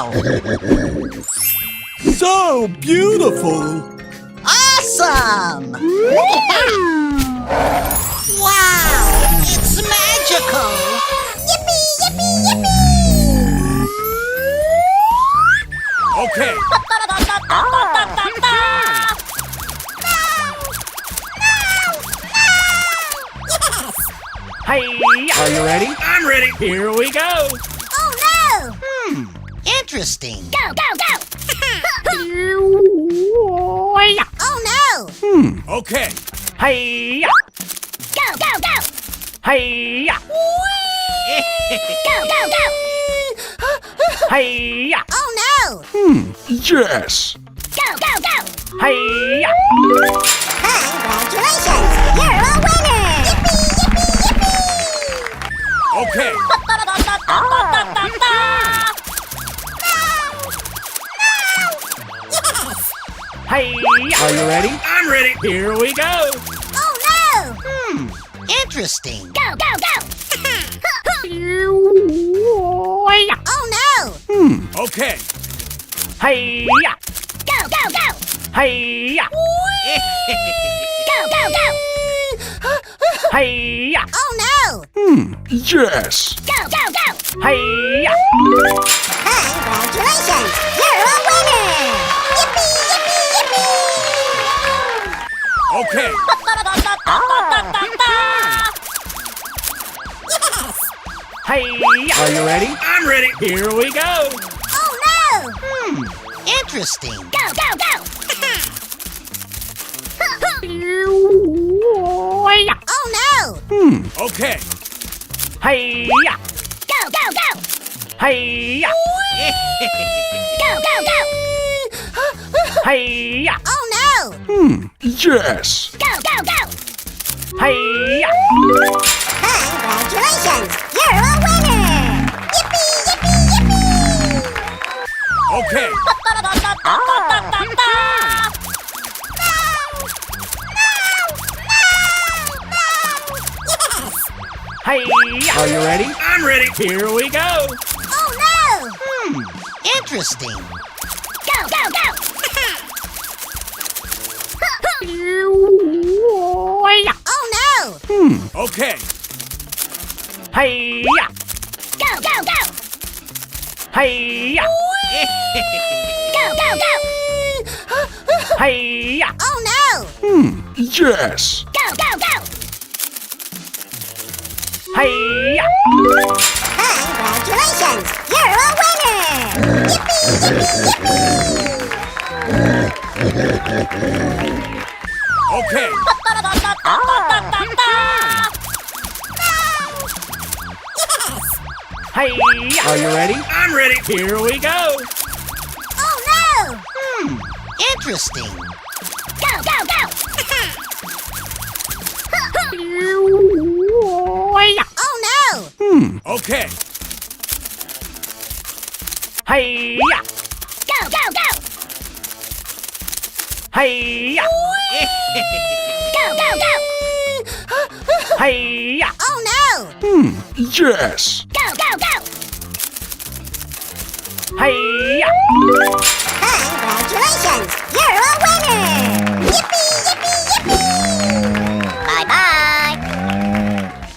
Wow! So beautiful! Awesome! Look at that! Wow! It's magical! Yippee! Yippee! Yippee! Okay. Hey! Are you ready? I'm ready. Here we go! Oh no! Interesting. Go, go, go! Oh no! Okay. Hey! Go, go, go! Hey! Go, go, go! Hey! Oh no! Yes. Go, go, go! Hey! Congratulations! You're a winner! Yippee! Yippee! Yippee! Okay. Hey! Are you ready? I'm ready. Here we go! Oh no! Interesting. Go, go, go! Oh no! Okay. Hey! Go, go, go! Hey! Go, go, go! Hey! Oh no! Yes. Go, go, go! Hey! Congratulations! You're a winner! Yippee! Yippee! Yippee! Okay. Hey! Are you ready? I'm ready. Here we go! Oh no! Interesting. Go, go, go! Oh no! Okay. Hey! Go, go, go! Hey! Go, go, go! Hey! Oh no! Yes. Go, go, go! Hey! Congratulations! You're a winner! Yippee! Yippee! Yippee! Okay. Hey! Are you ready? I'm ready. Here we go! Oh no! Interesting. Go, go, go! Oh no! Okay. Hey! Go, go, go! Hey! Go, go, go! Hey! Oh no! Yes. Go, go, go! Hey! Congratulations! You're a winner! Yippee! Yippee! Okay. Hey! Are you ready? I'm ready. Here we go! Oh no! Interesting. Go, go, go! Oh no! Okay. Hey! Go, go, go! Hey! Go, go, go! Hey! Oh no! Yes. Go, go, go! Hey! Congratulations! You're a winner!